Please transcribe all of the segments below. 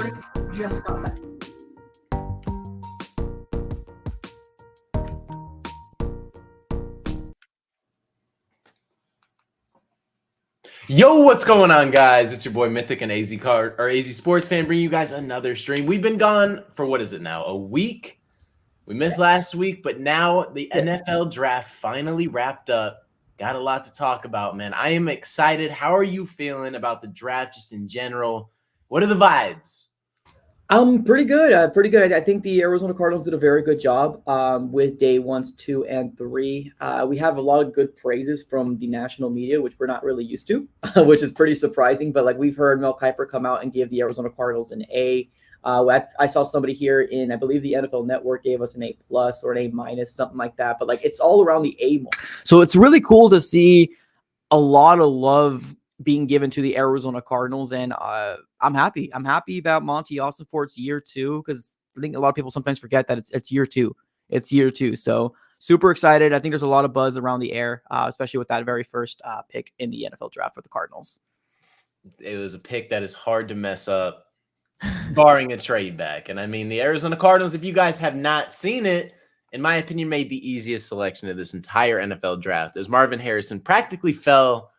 mornings just got better. Yo, what's going on, guys? It's your boy Mythic and AZ Sports Fan, bringing you guys another stream. We've been gone for, what is it now, a week? We missed last week, but now the NFL Draft finally wrapped up. Got a lot to talk about, man. I am excited. How are you feeling about the draft just in general? What are the vibes? I'm pretty good. Pretty good. I think the Arizona Cardinals did a very good job with day 1, 2, and 3. We have a lot of good praises from the national media, which we're not really used to, which is pretty surprising. But like we've heard Mel Kiper come out and give the Arizona Cardinals an A. I saw somebody here in, I believe the NFL Network gave us an A+ or an A-, something like that. But like it's all around the A mark. So it's really cool to see a lot of love being given to the Arizona Cardinals, and I'm happy. I'm happy about Monty Austin for its year 2, because I think a lot of people sometimes forget that it's year 2. It's year 2, so super excited. I think there's a lot of buzz around the air, especially with that very first pick in the NFL Draft for the Cardinals. It was a pick that is hard to mess up, barring a trade back. And I mean, the Arizona Cardinals, if you guys have not seen it, in my opinion, made the easiest selection of this entire NFL Draft, as Marvin Harrison practically fell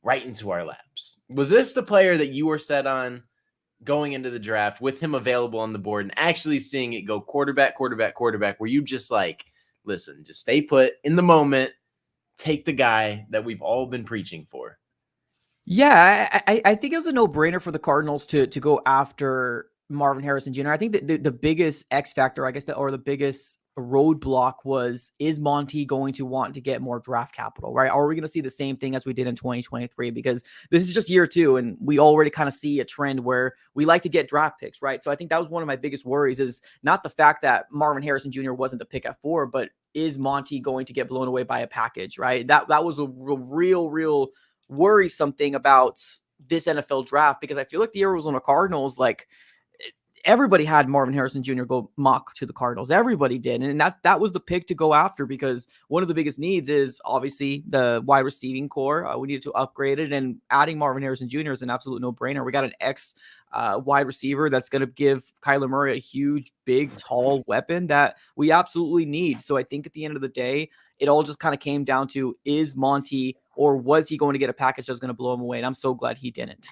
right into our laps. Was this the player that you were set on going into the draft with him available on the board and actually seeing it go quarterback? Were you just like, listen, just stay put in the moment, take the guy that we've all been preaching for? Yeah, I think it was a no-brainer for the Cardinals to go after Marvin Harrison Jr. I think that the biggest X factor, I guess, or the biggest roadblock was, is Monty going to want to get more draft capital, right? Are we going to see the same thing as we did in 2023? Because this is just year 2, and we already kind of see a trend where we like to get draft picks, right? So I think that was one of my biggest worries, is not the fact that Marvin Harrison Jr. wasn't the pick at 4, but is Monty going to get blown away by a package, right? That was a real worrisome thing about this NFL draft, because I feel like the Arizona Cardinals, like, everybody had Marvin Harrison Jr. go mock to the Cardinals. Everybody did. And that was the pick to go after, because one of the biggest needs is obviously the wide receiving core. We needed to upgrade it, and adding Marvin Harrison Jr. is an absolute no-brainer. We got an wide receiver that's going to give Kyler Murray a huge, big, tall weapon that we absolutely need. So I think at the end of the day, it all just kind of came down to, is Monty, or was he going to get a package that was going to blow him away? And I'm so glad he didn't.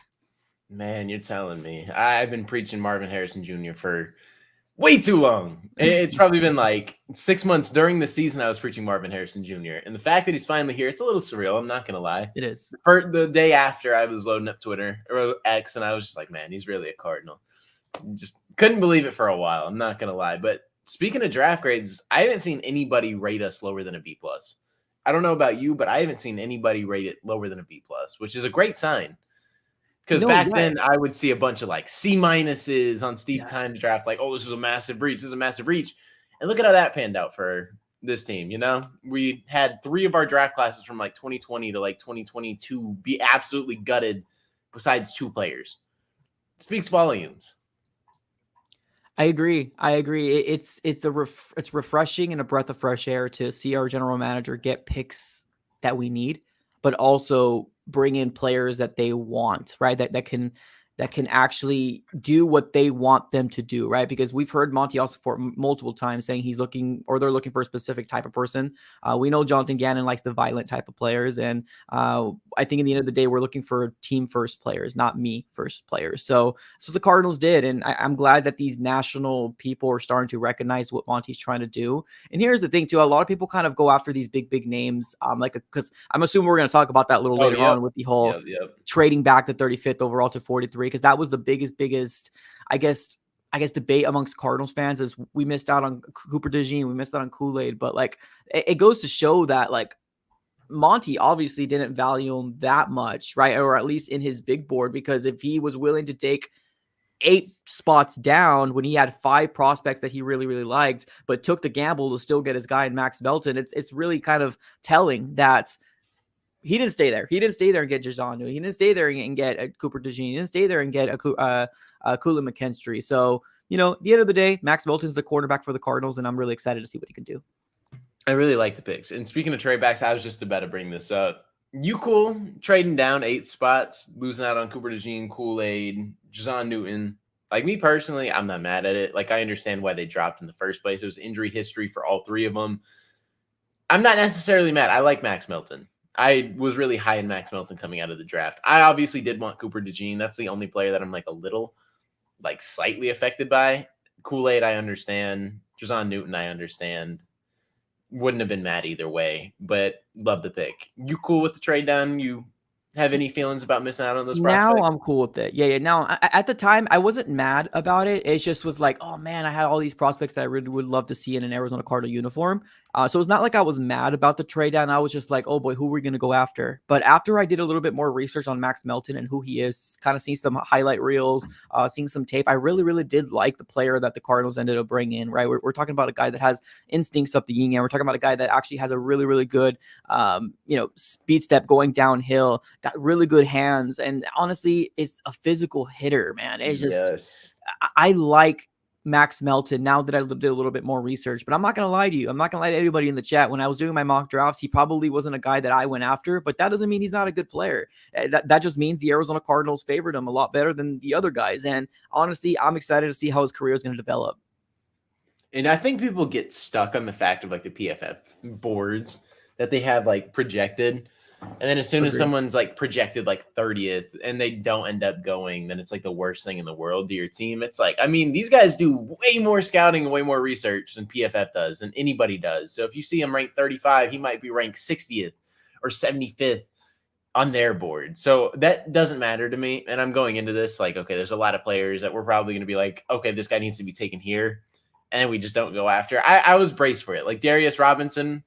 Man, you're telling me. I've been preaching Marvin Harrison Jr. for way too long. It's probably been like 6 months during the season I was preaching Marvin Harrison Jr. And the fact that he's finally here, it's a little surreal. I'm not going to lie. It is. For the day after, I was loading up Twitter or X, and I was just like, man, he's really a Cardinal. Just couldn't believe it for a while. I'm not going to lie. But speaking of draft grades, I haven't seen anybody rate us lower than a B+. I don't know about you, but I haven't seen anybody rate it lower than a B+, which is a great sign. Because back then, I would see a bunch of like C- on Steve Keim's draft, like, oh, this is a massive reach. This is a massive reach. And look at how that panned out for this team. You know, we had 3 of our draft classes from like 2020 to like 2022 be absolutely gutted, besides 2 players. It speaks volumes. I agree. It's refreshing and a breath of fresh air to see our general manager get picks that we need, but also bring in players that they want, right? That can actually do what they want them to do, right? Because we've heard Monty also for multiple times saying they're looking for a specific type of person. We know Jonathan Gannon likes the violent type of players, and I think in the end of the day, we're looking for team first players, not me first players. So the Cardinals did, and I'm glad that these national people are starting to recognize what Monty's trying to do. And here's the thing too: a lot of people kind of go after these big names, because I'm assuming we're going to talk about that a little later on with the whole trading back the 35th overall to 43. Because that was the biggest, I guess, debate amongst Cardinals fans, is we missed out on Cooper DeJean, we missed out on Kool-Aid, but like it goes to show that like Monty obviously didn't value him that much, right? Or at least in his big board, because if he was willing to take 8 spots down when he had 5 prospects that he really liked, but took the gamble to still get his guy in Max Melton, it's really kind of telling that he didn't stay there. He didn't stay there and get Jazanu. He didn't stay there and get a Cooper DeJean. He didn't stay there and get a Kula McKinstry. So, you know, at the end of the day, Max Melton's the cornerback for the Cardinals, and I'm really excited to see what he can do. I really like the picks. And speaking of trade backs, I was just about to bring this up. You cool trading down 8 spots, losing out on Cooper DeJean, Kool-Aid, Jazan Newton, Like me personally, I'm not mad at it. Like I understand why they dropped in the first place. It was injury history for all three of them. I'm not necessarily mad. I like Max Melton. I was really high in Max Melton coming out of the draft. I obviously did want Cooper DeJean. That's the only player that I'm like a little, like slightly affected by. Kool-Aid, I understand. Jason Newton, I understand. Wouldn't have been mad either way, but love the pick. You cool with the trade down? You have any feelings about missing out on those Now prospects? I'm cool with it. Yeah. Now, at the time, I wasn't mad about it. It just was like, oh man, I had all these prospects that I really would love to see in an Arizona Cardinal uniform. So it's not like I was mad about the trade down. I was just like, oh boy, who are we going to go after? But after I did a little bit more research on Max Melton and who he is, kind of seeing some highlight reels, seeing some tape, I really, really did like the player that the Cardinals ended up bringing in. Right, we're talking about a guy that has instincts up the yin yang. We're talking about a guy that actually has a really, really good, speed step going downhill, got really good hands, and honestly, is a physical hitter, man. It's just, Yes. I like Max Melton now that I did a little bit more research, but I'm not going to lie to you. I'm not going to lie to anybody in the chat. When I was doing my mock drafts, he probably wasn't a guy that I went after, but that doesn't mean he's not a good player. That just means the Arizona Cardinals favored him a lot better than the other guys. And honestly, I'm excited to see how his career is going to develop. And I think people get stuck on the fact of like the PFF boards that they have like projected. And then as soon as someone's like projected like 30th and they don't end up going, then it's like the worst thing in the world to your team. It's like, I mean, these guys do way more scouting and way more research than PFF does and anybody does. So if you see him ranked 35, he might be ranked 60th or 75th on their board. So that doesn't matter to me. And I'm going into this like, okay, there's a lot of players that we're probably going to be like, okay, this guy needs to be taken here. And we just don't go after. I was braced for it. Like Darius Robinson,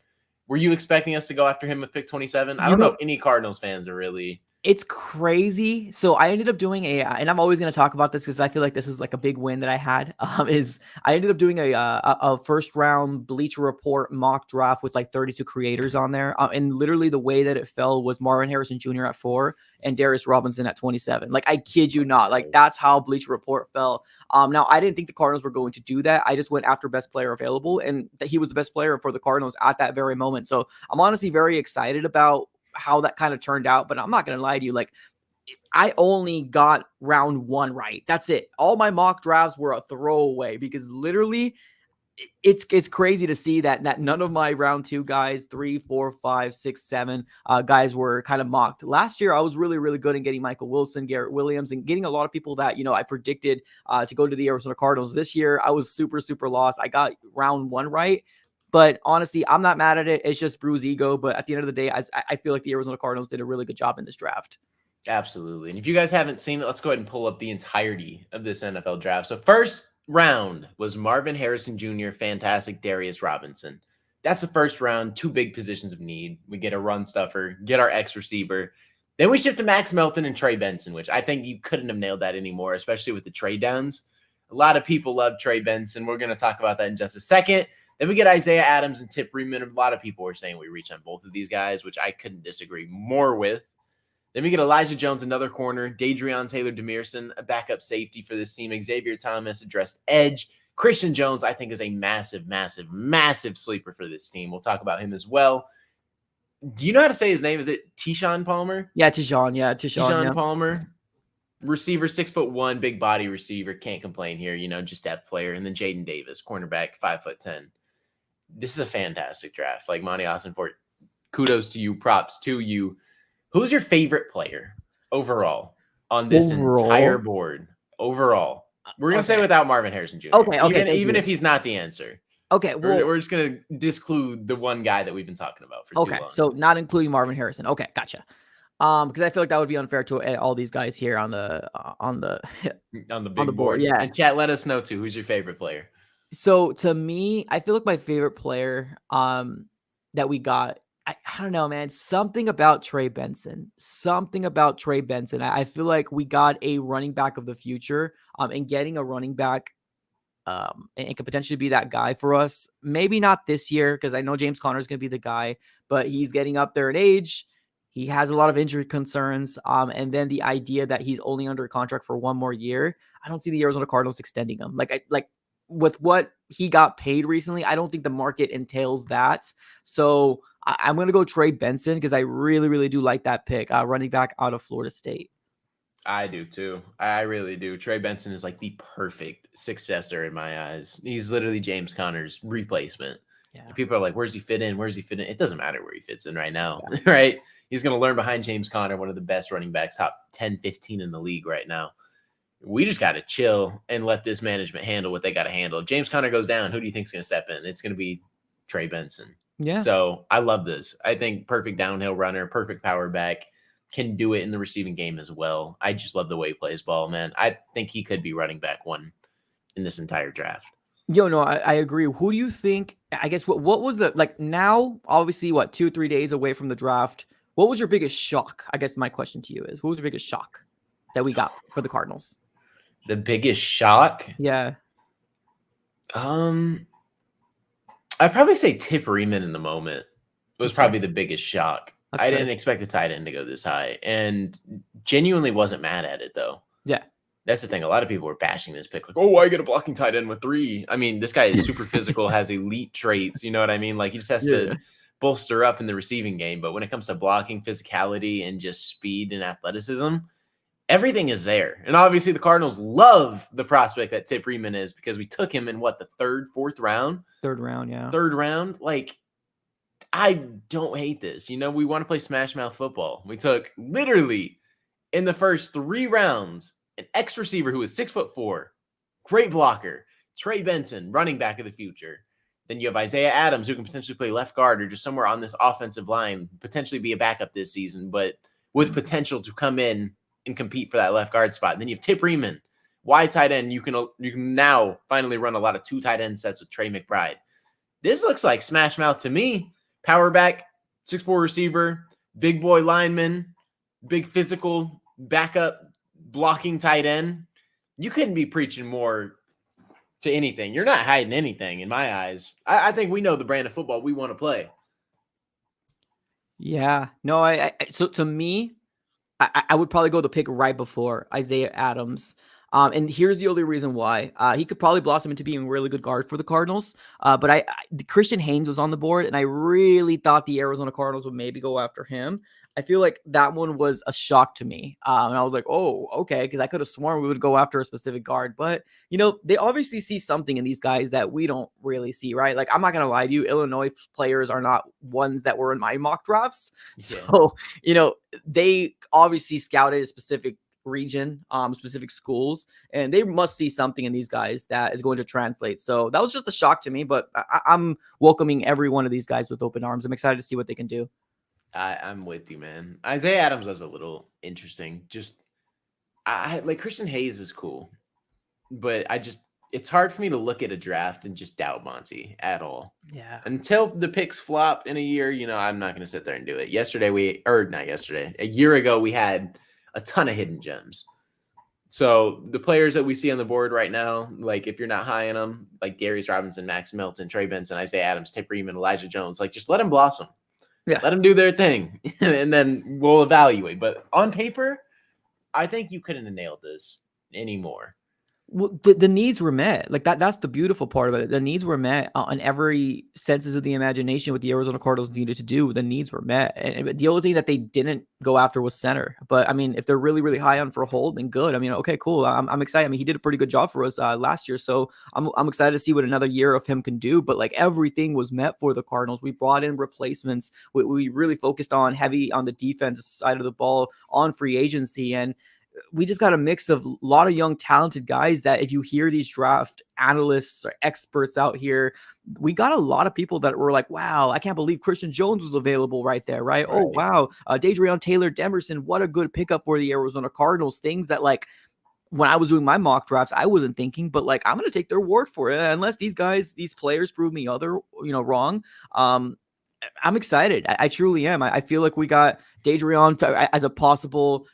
were you expecting us to go after him with pick 27? I don't know if any Cardinals fans are really. It's crazy. So I ended up doing and I'm always going to talk about this because I feel like this is like a big win that I had. Is I ended up doing a first round Bleacher Report mock draft with like 32 creators on there, and literally the way that it fell was Marvin Harrison Jr. at 4 and Darius Robinson at 27. Like I kid you not, like that's how Bleacher Report fell. Now I didn't think the Cardinals were going to do that. I just went after best player available, and that he was the best player for the Cardinals at that very moment. So I'm honestly very excited about how that kind of turned out, but I'm not going to lie to you. Like I only got round 1 right. That's it. All my mock drafts were a throwaway because literally it's crazy to see that none of my round 2 guys, 3, 4, 5, 6, 7 guys were kind of mocked. Last year, I was really, really good in getting Michael Wilson, Garrett Williams, and getting a lot of people that, I predicted to go to the Arizona Cardinals. This year, I was super, super lost. I got round 1 right. But honestly, I'm not mad at it. It's just bruised ego. But at the end of the day, I feel like the Arizona Cardinals did a really good job in this draft. Absolutely. And if you guys haven't seen it, let's go ahead and pull up the entirety of this NFL draft. So first round was Marvin Harrison Jr., fantastic Darius Robinson. That's the first round, 2 big positions of need. We get a run stuffer, get our X receiver. Then we shift to Max Melton and Trey Benson, which I think you couldn't have nailed that anymore, especially with the trade downs. A lot of people love Trey Benson. We're going to talk about that in just a second. Then we get Isaiah Adams and Tip Freeman. A lot of people were saying we reach on both of these guys, which I couldn't disagree more with. Then we get Elijah Jones, another corner. Dadrion Taylor-Demerson, a backup safety for this team. Xavier Thomas, addressed edge. Christian Jones, I think, is a massive, massive, massive sleeper for this team. We'll talk about him as well. Do you know how to say his name? Is it Tishawn Palmer? Yeah, Tishawn Palmer. Receiver, 6'1", big body receiver. Can't complain here, just depth player. And then Jaden Davis, cornerback, 5'10". This is a fantastic draft. Like Monty Austin-Fort, kudos to you, props to you. Who's your favorite player overall on this entire board? Overall, we're gonna say without Marvin Harrison Jr. Okay. Even if he's not the answer. Okay, well, we're just gonna disclude the one guy that we've been talking about for too long. So not including Marvin Harrison. Okay, gotcha. Because I feel like that would be unfair to all these guys here on the big board. Yeah, and chat, let us know too. Who's your favorite player? So to me, I feel like my favorite player that we got, I don't know, man. Something about Trey Benson. I feel like we got a running back of the future, and getting a running back and could potentially be that guy for us. Maybe not this year, because I know James Conner is going to be the guy, but he's getting up there in age. He has a lot of injury concerns. And then the idea that he's only under contract for 1 more year, I don't see the Arizona Cardinals extending him. Like with what he got paid recently, I don't think the market entails that. So I'm going to go Trey Benson because I really, really do like that pick, running back out of Florida State. I do too. I really do. Trey Benson is like the perfect successor in my eyes. He's literally James Conner's replacement. Yeah. And people are like, where's he fit in? Where's he fit in? It doesn't matter where he fits in right now, right? He's going to learn behind James Conner, one of the best running backs, top 10, 15 in the league right now. We just got to chill and let this management handle what they got to handle. If James Conner goes down, who do you think's going to step in? It's going to be Trey Benson. Yeah. So I love this. I think perfect downhill runner, perfect power back, can do it in the receiving game as well. I just love the way he plays ball, man. I think he could be running back one in this entire draft. No, I agree. Who do you think, I guess, what was the, like now, obviously, 2-3 days away from the draft, what was your biggest shock? I guess my question to you is, what was your biggest shock that we got for the Cardinals? The biggest shock? Yeah. I'd probably say Tip Riemann in the moment was probably the biggest shock. I didn't expect the tight end to go this high, and genuinely wasn't mad at it, though. Yeah. That's the thing. A lot of people were bashing this pick. Like, oh, why get a blocking tight end with 3? I mean, this guy is super physical, has elite traits. You know what I mean? Like, he just has to bolster up in the receiving game. But when it comes to blocking, physicality, and just speed and athleticism, everything is there. And obviously, the Cardinals love the prospect that Tip Riemann is because we took him in, the 3rd, 4th round? 3rd round, yeah. 3rd round? Like, I don't hate this. We want to play smash mouth football. We took literally in the first 3 rounds an X receiver who is 6'4", great blocker, Trey Benson, running back of the future. Then you have Isaiah Adams, who can potentially play left guard or just somewhere on this offensive line, potentially be a backup this season, but with potential to come in and compete for that left guard spot. And then you have Tip Riemann, wide tight end. You can now finally run a lot of 2 tight end sets with Trey McBride. This looks like smash mouth to me. Power back, 6'4" receiver, big boy lineman, big physical backup blocking tight end. You couldn't be preaching more to anything. You're not hiding anything in my eyes. I think we know the brand of football we want to play. Yeah. No, so to me, I would probably go the pick right before Isaiah Adams. And here's the only reason why. He could probably blossom into being a really good guard for the Cardinals. But Christian Haynes was on the board, and I really thought the Arizona Cardinals would maybe go after him. I feel like that one was a shock to me. And I was like, oh, okay, because I could have sworn we would go after a specific guard. But, they obviously see something in these guys that we don't really see, right? Like, I'm not going to lie to you. Illinois players are not ones that were in my mock drafts. Yeah. So, they obviously scouted a specific region, specific schools, and they must see something in these guys that is going to translate. So that was just a shock to me, but I'm welcoming every one of these guys with open arms. I'm excited to see what they can do. I'm with you, man. Isaiah Adams was a little interesting. Just I like Christian Hayes is cool, but it's hard for me to look at a draft and just doubt Monty at all. Yeah. Until the picks flop in a year, I'm not going to sit there and do it. A year ago, we had a ton of hidden gems. So the players that we see on the board right now, like if you're not high on them, like Darius Robinson, Max Melton, Trey Benson, Isaiah Adams, Tip Riemann, Elijah Jones, like just let them blossom. Yeah. Let them do their thing, and then we'll evaluate. But on paper, I think you couldn't have nailed this anymore. Well, the needs were met. Like that's the beautiful part of it. The needs were met on every senses of the imagination. What the Arizona Cardinals needed to do, the needs were met. And the only thing that they didn't go after was center. But I mean, if they're really, really high on for a hold, then good. I mean, okay, cool. I'm excited. I mean, he did a pretty good job for us last year, so I'm excited to see what another year of him can do. But like everything was met for the Cardinals. We brought in replacements. We really focused on heavy on the defense side of the ball on free agency, and we just got a mix of a lot of young, talented guys that if you hear these draft analysts or experts out here, we got a lot of people that were like, wow, I can't believe Christian Jones was available right there, right? Oh, wow. Dadrion Taylor-Demerson, what a good pickup for the Arizona Cardinals. Things that like when I was doing my mock drafts, I wasn't thinking, but like, I'm going to take their word for it. Unless these players prove me wrong. I'm excited. I truly am. I feel like we got Dadrion as a possible,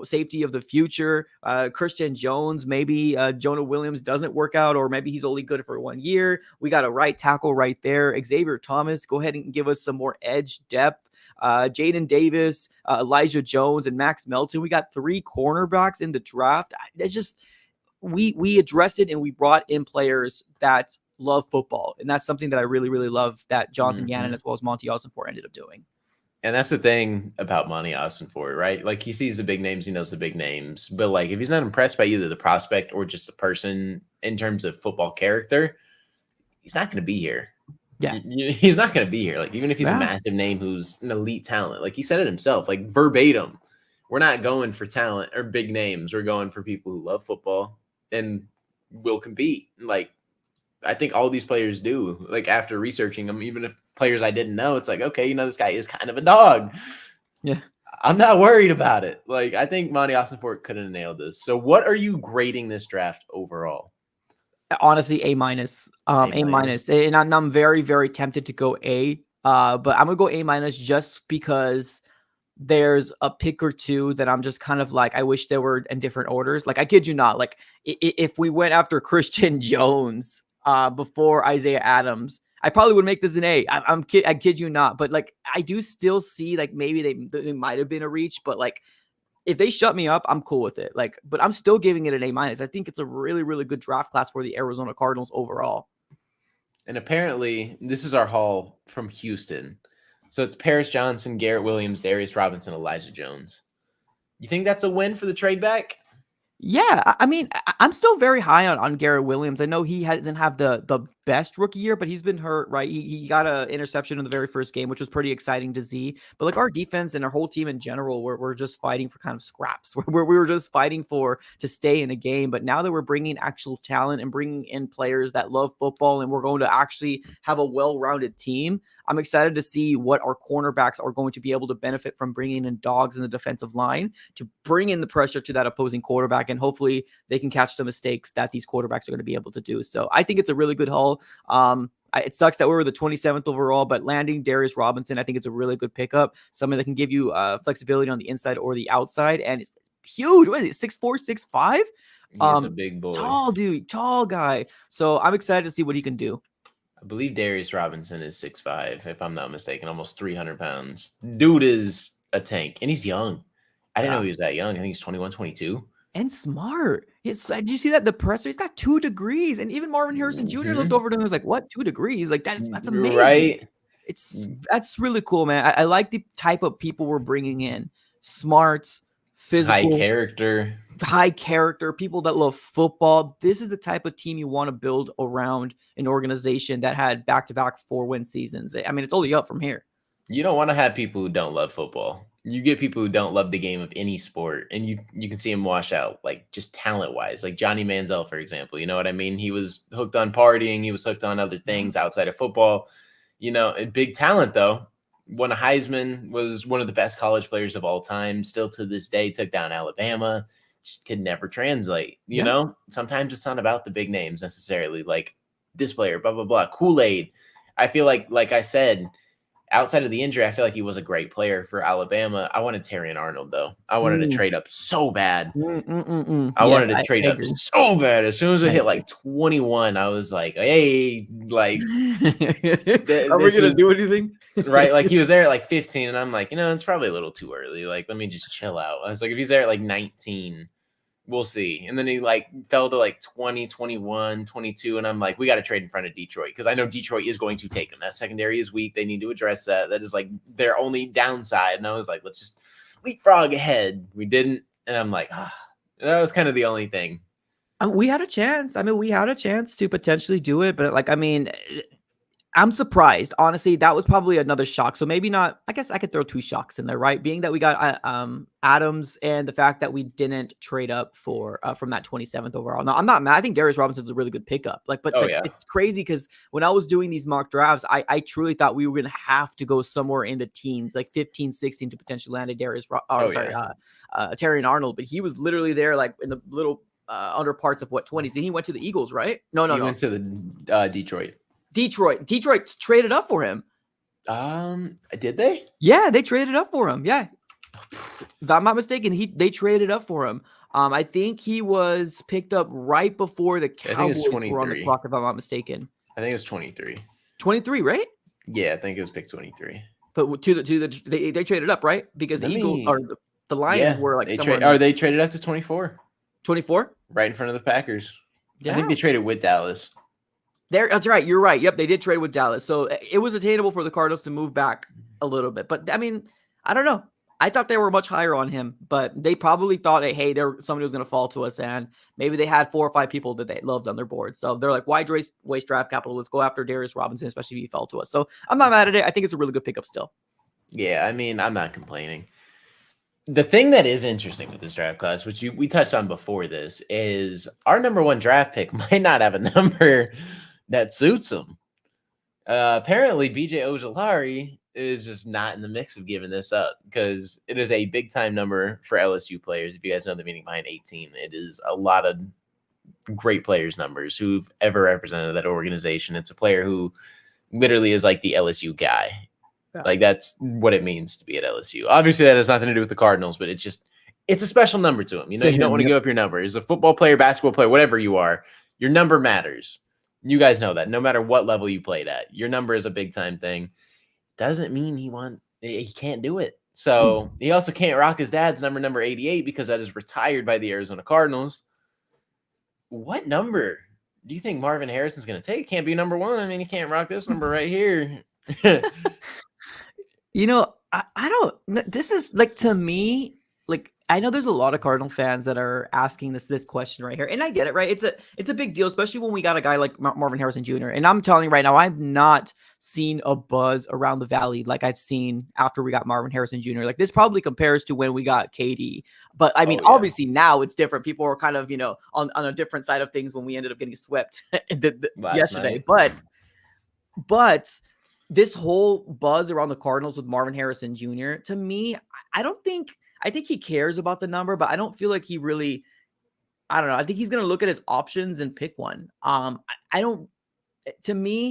safety of the future. Christian Jones, maybe Jonah Williams doesn't work out, or maybe he's only good for 1 year. We got a right tackle right there. Xavier Thomas, go ahead and give us some more edge depth. Jaden Davis, Elijah Jones, and Max Melton. We got 3 cornerbacks in the draft. It's just we addressed it, and we brought in players that love football, and that's something that I really, really love that Jonathan Gannon as well as Monty Ossenfort ended up doing. And that's the thing about Monty Ford, right? Like he sees the big names, he knows the big names, but like if he's not impressed by either the prospect or just the person in terms of football character, he's not going to be here. Yeah. He's not going to be here. Like even if he's a Yeah. massive name who's an elite talent, like he said it himself, like verbatim, we're not going for talent or big names. We're going for people who love football and will compete. Like I think all these players do. Like after researching them, even if players I didn't know, it's like, okay, this guy is kind of a dog. Yeah. I'm not worried about it. Like I think Monty Ford could have nailed this. So what are you grading this draft overall? Honestly, A minus. A minus. And I'm very, very tempted to go A. But I'm gonna go A minus just because there's a pick or two that I'm just kind of like, I wish they were in different orders. Like, I kid you not. Like, if we went after Christian Jones before Isaiah Adams, I probably would make this an A. I kid you not. But like, I do still see like maybe they might have been a reach, but like if they shut me up, I'm cool with it. Like, but I'm still giving it an A minus. I think it's a really, really good draft class for the Arizona Cardinals overall. And apparently, this is our haul from Houston. So it's Paris Johnson, Garrett Williams, Darius Robinson, Elijah Jones. You think that's a win for the trade back? Yeah, I mean, I'm still very high on Garrett Williams. I know he doesn't have the best rookie year, but he's been hurt, right? He got an interception in the very first game, which was pretty exciting to see. But like our defense and our whole team in general, we're just fighting for kind of scraps. We were just fighting to stay in a game. But now that we're bringing actual talent and bringing in players that love football, and we're going to actually have a well-rounded team, I'm excited to see what our cornerbacks are going to be able to benefit from bringing in dogs in the defensive line to bring in the pressure to that opposing quarterback. And hopefully they can catch the mistakes that these quarterbacks are going to be able to do. So I think it's a really good haul. It sucks that we were the 27th overall, but landing Darius Robinson, I think it's a really good pickup. Someone that can give you flexibility on the inside or the outside. And it's huge. What is it? 6'4", 6'5"? He's a big boy. Tall dude, tall guy. So I'm excited to see what he can do. I believe Darius Robinson is 6'5", if I'm not mistaken, almost 300 pounds. Dude is a tank, and he's young. I didn't know he was that young. I think he's 21, 22. And smart. Did you see that the presser? He's got 2 degrees, and even Marvin Harrison Jr. looked over to him and was like, "What? 2 degrees? Like that's amazing, right?" That's really cool, man. I like the type of people we're bringing in: smart, physical, high character, people that love football. This is the type of team you want to build around an organization that had back-to-back 4-win seasons. I mean, it's only up from here. You don't want to have people who don't love football. You get people who don't love the game of any sport, and you can see them wash out, like just talent wise, like Johnny Manziel, for example. You know what I mean? He was hooked on partying. He was hooked on other things outside of football. Big talent though. Won a Heisman, was one of the best college players of all time. Still to this day, took down Alabama. Just could never translate. You know, sometimes it's not about the big names necessarily. Like this player, blah blah blah. Kool-Aid. I feel like I said, outside of the injury, I feel like he was a great player for Alabama. I wanted Terrion Arnold, though. I wanted to trade up so bad. I wanted to trade up so bad. As soon as I hit like 21, I was like, hey, like, are we going to do anything? Right? Like, he was there at like 15, and I'm like, it's probably a little too early. Like, let me just chill out. I was like, if he's there at like 19, we'll see. And then he like fell to like 20, 21, 22. And I'm like, we got to trade in front of Detroit because I know Detroit is going to take him. That secondary is weak. They need to address that. That is like their only downside. And I was like, let's just leapfrog ahead. We didn't. And I'm like, that was kind of the only thing. We had a chance. I mean, we had a chance to potentially do it. But like, I mean, I'm surprised. Honestly, that was probably another shock. So maybe not. I guess I could throw 2 shocks in there, right? Being that we got Adams and the fact that we didn't trade up for from that 27th overall. No, I'm not mad. I think Darius Robinson is a really good pickup. It's crazy because when I was doing these mock drafts, I truly thought we were going to have to go somewhere in the teens, like 15, 16 to potentially land a Terrion Arnold. But he was literally there like in the little under parts of 20s. And he went to the Eagles, right? No. He went to the Detroit. Detroit traded up for him. Did they? Yeah, they traded up for him. Yeah. If I'm not mistaken, they traded up for him. I think he was picked up right before the Cowboys were on the clock, if I'm not mistaken. I think it was 23. 23, right? Yeah, I think it was pick 23. But they traded up, right? Because the Eagles or the Lions were like somewhere. They traded up to 24. 24? Right in front of the Packers. Yeah. I think they traded with Dallas. That's right. You're right. Yep, they did trade with Dallas. So it was attainable for the Cardinals to move back a little bit. But I mean, I don't know. I thought they were much higher on him, but they probably thought that, hey, there somebody was going to fall to us, and maybe they had 4 or 5 people that they loved on their board. So they're like, why waste draft capital? Let's go after Darius Robinson, especially if he fell to us. So I'm not mad at it. I think it's a really good pickup still. Yeah, I mean, I'm not complaining. The thing that is interesting with this draft class, which we touched on before this, is our number 1 draft pick might not have a number that suits him. Apparently, BJ Ojulari is just not in the mix of giving this up because it is a big time number for LSU players. If you guys know the meaning behind 18, it is a lot of great players' numbers who've ever represented that organization. It's a player who literally is like the LSU guy. Yeah. Like that's what it means to be at LSU. Obviously, that has nothing to do with the Cardinals, but it's a special number to him. You know, you don't want to give up your number. As a football player, basketball player, whatever you are, your number matters. You guys know that no matter what level you played at, your number is a big time thing. Doesn't mean he can't do it. So he also can't rock his dad's number 88 because that is retired by the Arizona Cardinals. What number do you think Marvin Harrison's going to take? It can't be number 1. I mean, he can't rock this number right here. You know, I don't. This is like, to me, like, I know there's a lot of Cardinal fans that are asking this question right here, and I get it, right? It's a big deal, especially when we got a guy like Marvin Harrison Jr. And I'm telling you right now, I've not seen a buzz around the valley like I've seen after we got Marvin Harrison Jr. Like, this probably compares to when we got KD, but I mean, obviously now it's different. People are kind of, you know, on a different side of things when we ended up getting swept yesterday, night. but this whole buzz around the Cardinals with Marvin Harrison Jr., to me, I think he cares about the number, but I don't feel like he really, I don't know. I think he's going to look at his options and pick one. I don't know.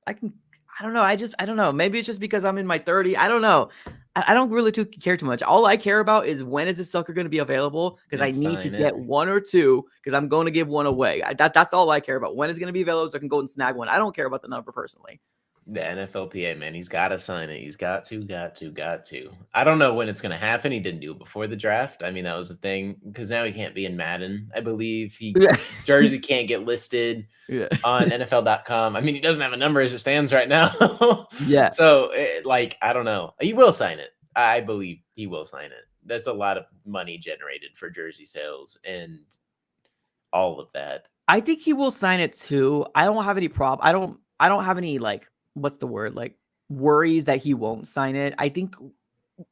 I don't know. Maybe it's just because I'm in my 30. I don't know. I don't really care too much. All I care about is when is this sucker going to be available? Because I need to get 1 or 2 because I'm going to give one away. That's all I care about. When is going to be available so I can go and snag one. I don't care about the number personally. The NFLPA, man, he's got to sign it. He's got to. I don't know when it's going to happen. He didn't do it before the draft. I mean, that was the thing because now he can't be in Madden. I believe jersey can't get listed on NFL.com. I mean, he doesn't have a number as it stands right now. Yeah. So, I don't know. He will sign it. I believe he will sign it. That's a lot of money generated for jersey sales and all of that. I think he will sign it too. I don't have any problem. I don't have any what's the word? Like worries that he won't sign it. I think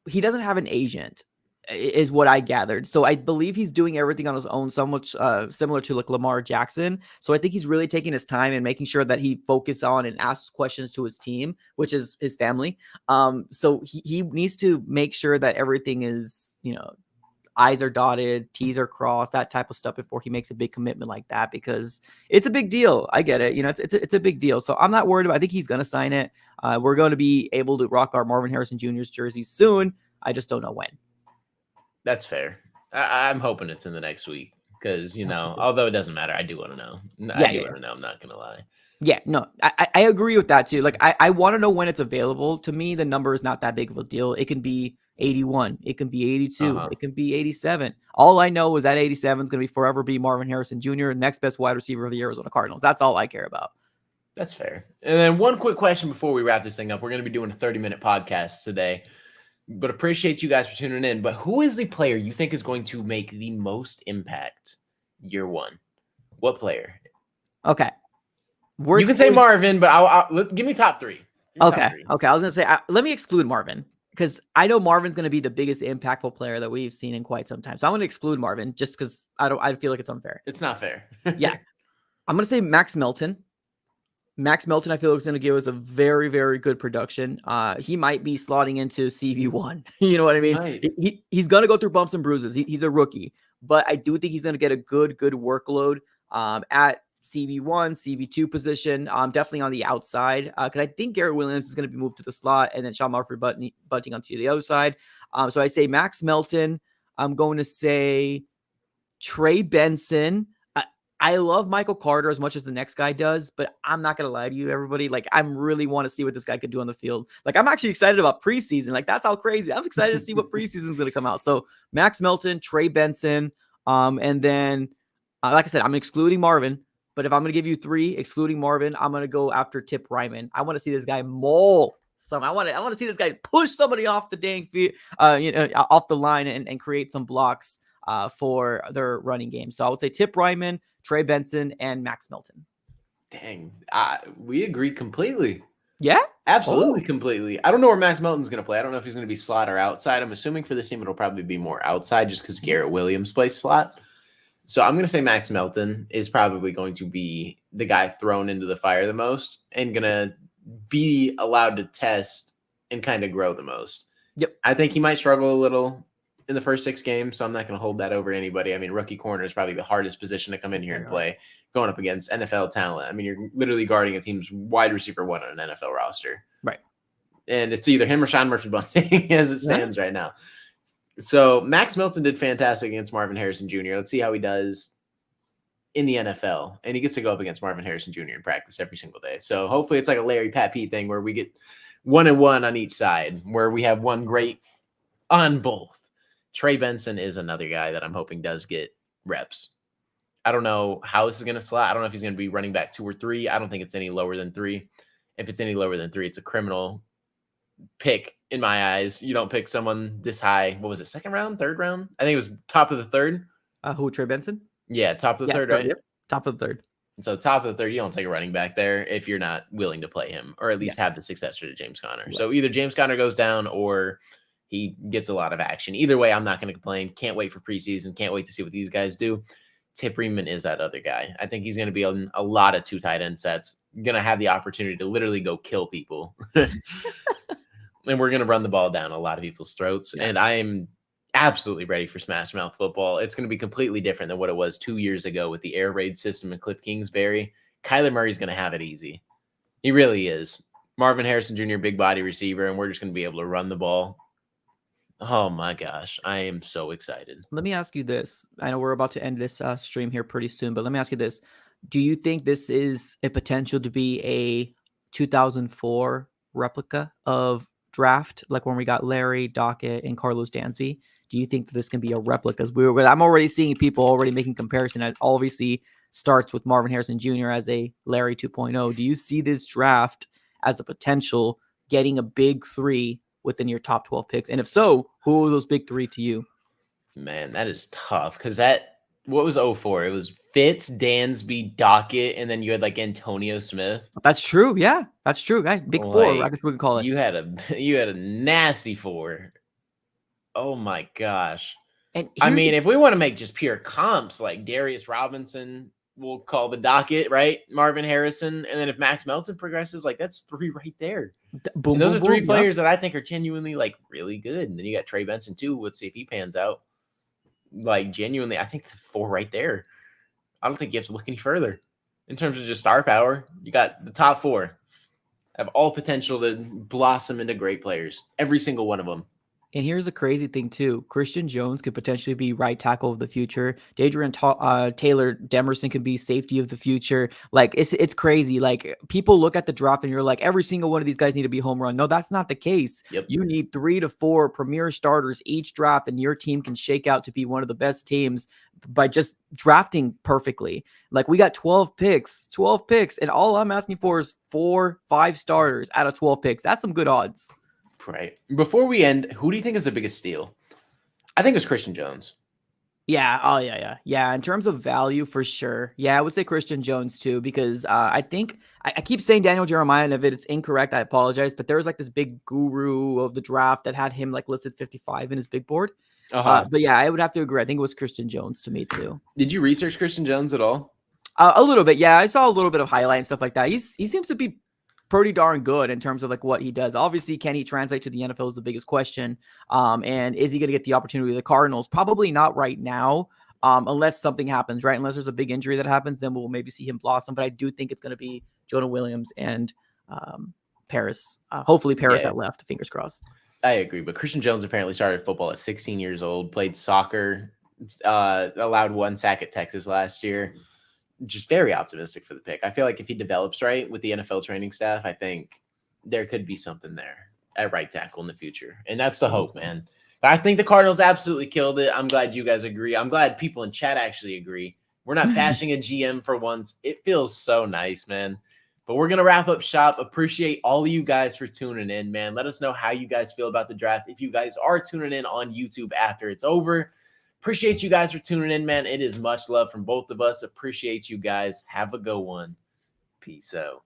he doesn't have an agent is what I gathered. So I believe he's doing everything on his own, so much similar to like Lamar Jackson. So I think he's really taking his time and making sure that he focuses on and asks questions to his team, which is his family. So he needs to make sure that everything is, you know, I's are dotted, T's are crossed, that type of stuff before he makes a big commitment like that, because it's a big deal. I get it. You know, it's a big deal. So I'm not worried about, I think he's going to sign it. We're going to be able to rock our Marvin Harrison Jr.'s jerseys soon. I just don't know when. That's fair. I'm hoping it's in the next week because, you know, although it doesn't matter, I do want to know. I do want to know. I'm not going to lie. Yeah, no, I agree with that too. Like, I want to know when it's available. To me, the number is not that big of a deal. It can be 81. It can be 82. It can be 87. All I know is that 87 is going to forever be Marvin Harrison Jr., next best wide receiver of the Arizona Cardinals. That's all I care about. That's fair. And then one quick question before we wrap this thing up. We're going to be doing a 30-minute podcast today, but appreciate you guys for tuning in. But who is the player you think is going to make the most impact year one? What player? Okay. You can say Marvin, but I'll give me top 3. Okay. I was going to say, let me exclude Marvin because I know Marvin's going to be the biggest impactful player that we've seen in quite some time. So I'm going to exclude Marvin just because I feel like it's unfair. It's not fair. Yeah. I'm going to say Max Melton. Max Melton, I feel like, is going to give us a very, very good production. He might be slotting into CB1. You know what I mean? Right. He's going to go through bumps and bruises. He's a rookie, but I do think he's going to get a good workload at CB1, CB2 position, definitely on the outside, because I think Garrett Williams is going to be moved to the slot, and then Sean Murphy bunting onto the other side. So I say Max Melton. I'm going to say Trey Benson. I love Michael Carter as much as the next guy does, but I'm not going to lie to you, everybody. Like, I really want to see what this guy could do on the field. Like, I'm actually excited about preseason. Like, that's how crazy. I'm excited to see what preseason is going to come out. So Max Melton, Trey Benson, and then, like I said, I'm excluding Marvin. But if I'm going to give you 3, excluding Marvin, I'm going to go after Tip Ryman. I want to see this guy maul I want to see this guy push somebody off the dang feet, off the line and create some blocks for their running game. So I would say Tip Ryman, Trey Benson, and Max Melton. Dang, we agreed completely. Yeah, absolutely, completely. I don't know where Max Melton's going to play. I don't know if he's going to be slot or outside. I'm assuming for this team it'll probably be more outside just because Garrett Williams plays slot. So I'm going to say Max Melton is probably going to be the guy thrown into the fire the most and going to be allowed to test and kind of grow the most. Yep. I think he might struggle a little in the first 6 games, so I'm not going to hold that over anybody. I mean, rookie corner is probably the hardest position to come in here and play, going up against NFL talent. I mean, you're literally guarding a team's wide receiver 1 on an NFL roster. Right. And it's either him or Sean Murphy-Bunting as it stands right now. So Max Melton did fantastic against Marvin Harrison Jr. Let's see how he does in the NFL. And he gets to go up against Marvin Harrison Jr. in practice every single day. So hopefully it's like a Larry Pat Pete thing where we get 1-1 on each side, where we have one great on both. Trey Benson is another guy that I'm hoping does get reps. I don't know how this is going to slot. I don't know if he's going to be running back 2 or 3. I don't think it's any lower than 3. If it's any lower than 3, it's a criminal pick in my eyes. You don't pick someone this high. What was it? 2nd round, 3rd round? I think it was top of the 3rd. Who, Trey Benson? Yeah, top of the 3rd, right? Yep. Top of the 3rd. So top of the 3rd, you don't take a running back there if you're not willing to play him, or at least have the successor to James Conner. Right. So either James Conner goes down or he gets a lot of action. Either way, I'm not going to complain. Can't wait for preseason. Can't wait to see what these guys do. Tip Ryman is that other guy. I think he's going to be on a lot of 2 tight end sets. Going to have the opportunity to literally go kill people. And we're going to run the ball down a lot of people's throats. Yeah. And I am absolutely ready for Smash Mouth football. It's going to be completely different than what it was 2 years ago with the air raid system and Cliff Kingsbury. Kyler Murray's going to have it easy. He really is. Marvin Harrison Jr., big body receiver, and we're just going to be able to run the ball. Oh my gosh, I am so excited. Let me ask you this. I know we're about to end this stream here pretty soon, but let me ask you this. Do you think this is a potential to be a 2004 replica of draft, like when we got Larry, Dockett, and Carlos Dansby? Do you think that this can be a replica? I'm already seeing people already making comparison. It obviously starts with Marvin Harrison Jr. as a Larry 2.0. Do you see this draft as a potential getting a big 3 within your top 12 picks? And if so, who are those big 3 to you? Man, that is tough because what was 04? It was Fitz, Dansby, Dockett, and then you had like Antonio Smith. That's true. Yeah, that's true. Big 4, I guess we can call it. You had a nasty 4. Oh my gosh. And I mean, if we want to make just pure comps, like Darius Robinson, we'll call the Dockett, right? Marvin Harrison. And then if Max Melton progresses, like that's 3 right there. Boom, and those are 3 players that I think are genuinely like really good. And then you got Trey Benson too. Let's see if he pans out. Like genuinely, I think the 4 right there. I don't think you have to look any further in terms of just star power. You got the top 4 have all potential to blossom into great players. Every single one of them. And here's the crazy thing too. Christian Jones could potentially be right tackle of the future. Taylor Demerson could be safety of the future. Like it's crazy. Like people look at the draft and you're like, every single one of these guys need to be home run. No, that's not the case. Yep. You need 3 to 4 premier starters each draft, and your team can shake out to be one of the best teams by just drafting perfectly. Like we got 12 picks, and all I'm asking for is 4-5 starters out of 12 picks. That's some good odds. Right. Before we end, who do you think is the biggest steal? I think it's Christian Jones. Yeah. Oh, yeah. In terms of value, for sure. Yeah, I would say Christian Jones too, because I think I keep saying Daniel Jeremiah, and if it's incorrect, I apologize. But there was like this big guru of the draft that had him like listed 55 in his big board. But yeah, I would have to agree. I think it was Christian Jones to me too. Did you research Christian Jones at all? A little bit. Yeah, I saw a little bit of highlight and stuff like that. He seems to be pretty darn good in terms of like what he does. Obviously, can he translate to the NFL is the biggest question. And is he going to get the opportunity with the Cardinals? Probably not right now, unless something happens, right? Unless there's a big injury that happens, then we'll maybe see him blossom. But I do think it's going to be Jonah Williams and Paris. Hopefully Paris at left, fingers crossed. I agree. But Christian Jones apparently started football at 16 years old, played soccer, allowed 1 sack at Texas last year. Just very optimistic for the pick. I feel like if he develops right with the NFL training staff, I think there could be something there at right tackle in the future. And that's the hope, man. But I think the Cardinals absolutely killed it. I'm glad you guys agree. I'm glad people in chat actually agree. We're not bashing a GM for once. It feels so nice, man. But we're going to wrap up shop. Appreciate all of you guys for tuning in, man. Let us know how you guys feel about the draft. If you guys are tuning in on YouTube after it's over, appreciate you guys for tuning in, man. It is much love from both of us. Appreciate you guys. Have a good one. Peace out.